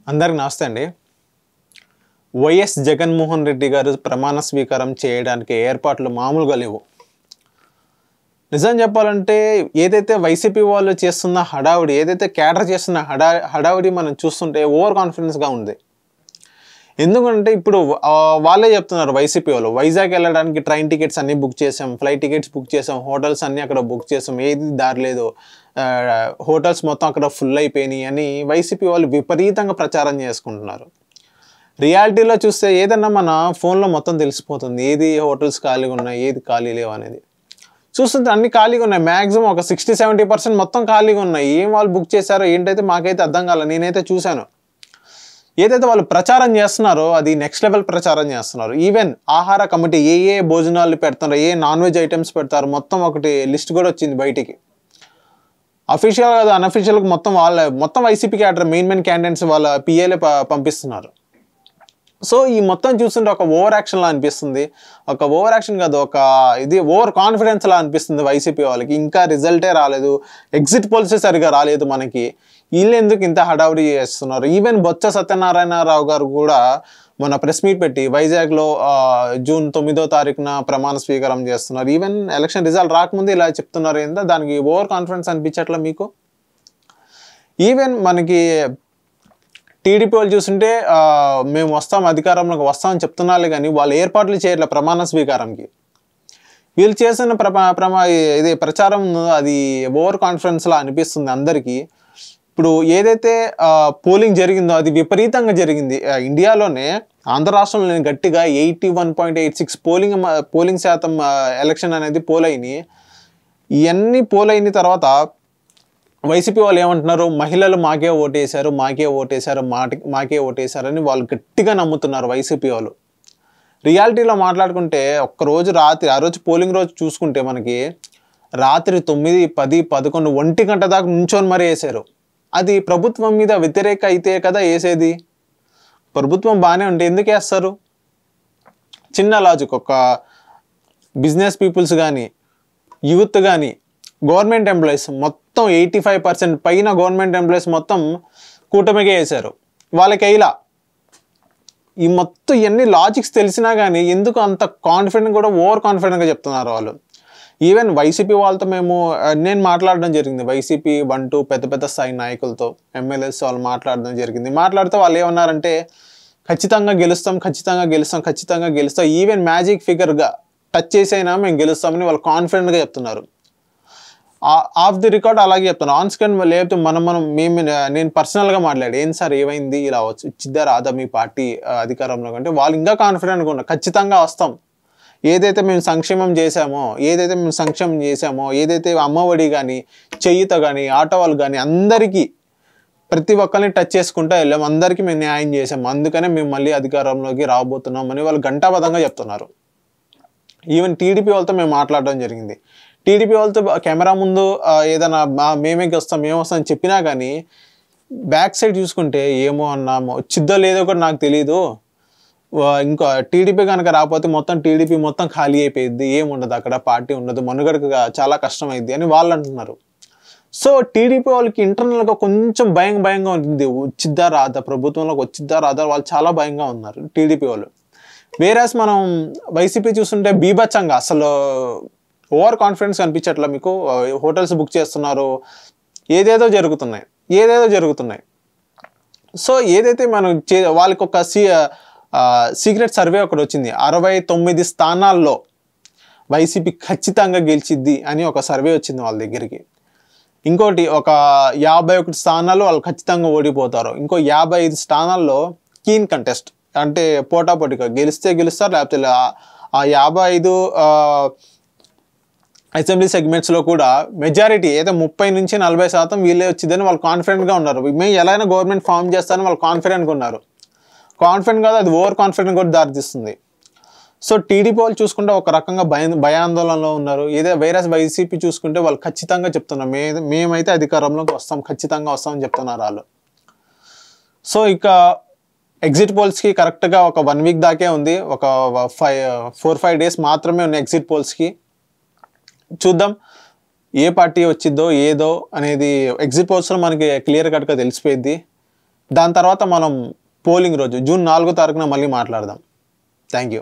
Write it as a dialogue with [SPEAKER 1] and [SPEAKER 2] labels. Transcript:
[SPEAKER 1] అందరికి నమస్తే అండి. వైఎస్ జగన్మోహన్ రెడ్డి గారు ప్రమాణ స్వీకారం చేయడానికి ఏర్పాట్లు మామూలుగా లేవు. నిజం చెప్పాలంటే ఏదైతే వైసీపీ వాళ్ళు చేస్తున్న హడావుడి, ఏదైతే క్యాడర్ చేస్తున్న హడావుడి మనం చూస్తుంటే ఓవర్ కాన్ఫిడెన్స్గా ఉంది. ఎందుకంటే ఇప్పుడు వాళ్ళే చెప్తున్నారు వైసీపీ వాళ్ళు, వైజాగ్ వెళ్ళడానికి ట్రైన్ టికెట్స్ అన్నీ బుక్ చేసాం, ఫ్లైట్ టికెట్స్ బుక్ చేసాం, హోటల్స్ అన్నీ అక్కడ బుక్ చేసాం, ఏది దారి లేదు, హోటల్స్ మొత్తం అక్కడ ఫుల్ అయిపోయినాయి అని వైసీపీ వాళ్ళు విపరీతంగా ప్రచారం చేసుకుంటున్నారు. రియాలిటీలో చూస్తే ఏదన్నా మన ఫోన్లో మొత్తం తెలిసిపోతుంది, ఏది హోటల్స్ ఖాళీగా ఉన్నాయి, ఏది ఖాళీ లేవు అనేది. చూస్తుంటే అన్ని ఖాళీగా ఉన్నాయి, మ్యాక్సిమం ఒక 60-70% మొత్తం ఖాళీగా ఉన్నాయి. ఏం వాళ్ళు బుక్ చేశారో ఏంటైతే మాకైతే అర్థం కాలేదు. నేనైతే చూశాను, ఏదైతే వాళ్ళు ప్రచారం చేస్తున్నారో అది నెక్స్ట్ లెవెల్ ప్రచారం చేస్తున్నారు. ఈవెన్ ఆహార కమిటీ ఏ భోజనాలు పెడతారో, ఏ నాన్ వెజ్ ఐటమ్స్ పెడతారో మొత్తం ఒకటి లిస్ట్ కూడా వచ్చింది బయటికి. అఫీషియల్ కాదు, అన్అఫీషియల్గా మొత్తం వైసీపీ క్యాడర్ మెయిన్ క్యాండిడేట్స్ వాళ్ళ పిఏలే పంపిస్తున్నారు. సో ఈ మొత్తం చూస్తుంటే ఒక ఓవర్ యాక్షన్లా అనిపిస్తుంది. ఒక ఓవర్ యాక్షన్ కాదు, ఒక ఓవర్ కాన్ఫిడెన్స్లా అనిపిస్తుంది వైసీపీ వాళ్ళకి. ఇంకా రిజల్టే రాలేదు, ఎగ్జిట్ పోల్సే సరిగా రాలేదు మనకి, వీళ్ళు ఎందుకు ఇంత హడావుడి చేస్తున్నారు. ఈవెన్ బొత్స సత్యనారాయణరావు గారు కూడా మొన్న ప్రెస్ మీట్ పెట్టి వైజాగ్లో జూన్ 9వ తారీఖున ప్రమాణ స్వీకారం చేస్తున్నారు. ఈవెన్ ఎలక్షన్ రిజల్ట్ రాకముందు ఇలా చెప్తున్నారు. ఏంటో దానికి ఓవర్ కాన్ఫిడెన్స్ అనిపించట్లా మీకు? ఈవెన్ మనకి టీడీపీ వాళ్ళు చూస్తుంటే మేము వస్తాం, అధికారంలోకి వస్తామని చెప్తున్నారే కానీ వాళ్ళు ఏర్పాట్లు చేయట్లే ప్రమాణ స్వీకారంకి. వీళ్ళు చేసిన ప్రచారం అది ఓవర్ కాన్ఫిడెన్స్లా అనిపిస్తుంది అందరికీ. ఇప్పుడు ఏదైతే పోలింగ్ జరిగిందో అది విపరీతంగా జరిగింది. ఇండియాలోనే ఆంధ్ర రాష్ట్రంలో గట్టిగా 81.86 పోలింగ్ శాతం ఎలక్షన్ అనేది పోలైంది. ఇవన్నీ పోలైన తర్వాత వైసీపీ వాళ్ళు ఏమంటున్నారు, మహిళలు మాకే ఓటేశారు మాకే ఓటేశారని వాళ్ళు గట్టిగా నమ్ముతున్నారు వైసీపీ వాళ్ళు. రియాలిటీలో మాట్లాడుకుంటే ఒక్కరోజు రాత్రి, ఆ రోజు పోలింగ్ రోజు చూసుకుంటే మనకి రాత్రి 9, 10, 11, 1 గంట దాకా నుంచొని మరీ వేశారు. అది ప్రభుత్వం మీద వ్యతిరేక అయితే కదా వేసేది. ప్రభుత్వం బాగానే ఉంటే ఎందుకు వేస్తారు? చిన్న లాజిక్, ఒక బిజినెస్ పీపుల్స్ కానీ, యూత్ కానీ, గవర్నమెంట్ ఎంప్లాయీస్ మొత్తం 85% పైన గవర్నమెంట్ ఎంప్లాయీస్ మొత్తం కూటమిగా వేశారు. వాళ్ళకి ఇలా ఈ మొత్తం ఇవన్నీ లాజిక్స్ తెలిసినా కానీ ఎందుకు అంత కాన్ఫిడెంట్ కూడా ఓవర్ కాన్ఫిడెంట్గా చెప్తున్నారు వాళ్ళు. ఈవెన్ వైసీపీ వాళ్ళతో నేను మాట్లాడడం జరిగింది, వైసీపీ 1-2 పెద్ద స్థాయి నాయకులతో, ఎమ్మెల్యేస్ వాళ్ళు మాట్లాడడం జరిగింది. మాట్లాడితే వాళ్ళు ఏమన్నారంటే ఖచ్చితంగా గెలుస్తాం, ఈవెన్ మ్యాజిక్ ఫిగర్గా టచ్ చేసైనా మేము గెలుస్తామని వాళ్ళు కాన్ఫిడెంట్గా చెప్తున్నారు. ఆఫ్ ది రికార్డ్ అలాగే చెప్తాను, ఆన్ స్క్రీన్ లేకపోతే నేను పర్సనల్గా మాట్లాడి, ఏం సార్ ఏమైంది, ఇలా వచ్చిద్దా రాదా మీ పార్టీ అధికారంలో అంటే వాళ్ళు ఇంకా కాన్ఫిడెంట్గా ఉన్నారు, ఖచ్చితంగా వస్తాం. ఏదైతే మేము సంక్షేమం చేశామో, ఏదైతే అమ్మఒడి కానీ, చెయ్యిత కానీ, ఆటో వాళ్ళు కానీ అందరికీ ప్రతి ఒక్కరిని టచ్ చేసుకుంటూ వెళ్ళాము, అందరికీ మేము న్యాయం చేసాము, అందుకనే మేము మళ్ళీ అధికారంలోకి రాబోతున్నామని వాళ్ళు ఘంటాబద్ధంగా చెప్తున్నారు. ఈవెన్ టీడీపీ వాళ్ళతో మేము మాట్లాడడం జరిగింది. టీడీపీ వాళ్ళతో కెమెరా ముందు ఏదైనా మేమే వస్తాం చెప్పినా కానీ బ్యాక్ సైడ్ చూసుకుంటే ఏమో అన్నామో, వచ్చిద్దో లేదో కూడా నాకు తెలీదు, ఇంకా టీడీపీ కనుక రాకపోతే మొత్తం టీడీపీ మొత్తం ఖాళీ అయిపోయింది, ఏముండదు అక్కడ, పార్టీ ఉండదు, మనుగడకు చాలా కష్టం అయింది అని వాళ్ళు అంటున్నారు. సో టీడీపీ వాళ్ళకి ఇంటర్నల్గా కొంచెం భయంగా ఉంటుంది, వచ్చిద్దా రాదా, ప్రభుత్వంలోకి వచ్చిద్దా రాదా, వాళ్ళు చాలా భయంగా ఉన్నారు టీడీపీ వాళ్ళు. వేరేస్ మనం వైసీపీ చూస్తుంటే బీభత్సంగా అసలు ఓవర్ కాన్ఫిడెన్స్ అనిపించట్లా మీకు? హోటల్స్ బుక్ చేస్తున్నారు, ఏదేదో జరుగుతున్నాయి. సో ఏదైతే మనం వాళ్ళకి ఒక సీక్రెట్ సర్వే ఒకటి వచ్చింది, 69 స్థానాల్లో వైసీపీ ఖచ్చితంగా గెలిచిద్ది అని ఒక సర్వే వచ్చింది వాళ్ళ దగ్గరికి. ఇంకోటి ఒక 51 స్థానాల్లో వాళ్ళు ఖచ్చితంగా ఓడిపోతారు, ఇంకో 55 స్థానాల్లో కీన్ కంటెస్ట్, అంటే పోటాపోటీగా గెలిస్తే గెలుస్తారు, లేకపోతే ఆ 55 అసెంబ్లీ సెగ్మెంట్స్లో కూడా మెజారిటీ అయితే 30-40% వీళ్ళే వచ్చిందని వాళ్ళు కాన్ఫిడెంట్గా ఉన్నారు. మేము ఎలా అయినా గవర్నమెంట్ ఫామ్ చేస్తారని వాళ్ళు కాన్ఫిడెంట్గా ఉన్నారు. కాన్ఫిడెంట్ కాదు, అది ఓవర్ కాన్ఫిడెంట్ కూడా దారితీస్తుంది. సో టీడీపీ వాళ్ళు చూసుకుంటే ఒక రకంగా భయాందోళనలో ఉన్నారు. వేరే వైసీపీ చూసుకుంటే వాళ్ళు ఖచ్చితంగా చెప్తున్నారు, మేమైతే అధికారంలోకి వస్తాం, ఖచ్చితంగా వస్తామని చెప్తున్నారు వాళ్ళు. సో ఇక ఎగ్జిట్ పోల్స్కి కరెక్ట్గా ఒక 1 వీక్ దాకే ఉంది, ఒక 4-5 డేస్ మాత్రమే ఉన్నాయి ఎగ్జిట్ పోల్స్కి. చూద్దాం ఏ పార్టీ వచ్చిద్దో ఏదో అనేది ఎగ్జిట్ పోల్స్లో మనకి క్లియర్ కట్గా తెలిసిపోయింది. దాని తర్వాత మనం పోలింగ్ రోజు జూన్ 4వ తారీఖున మళ్ళీ మాట్లాడదాం. Thank you.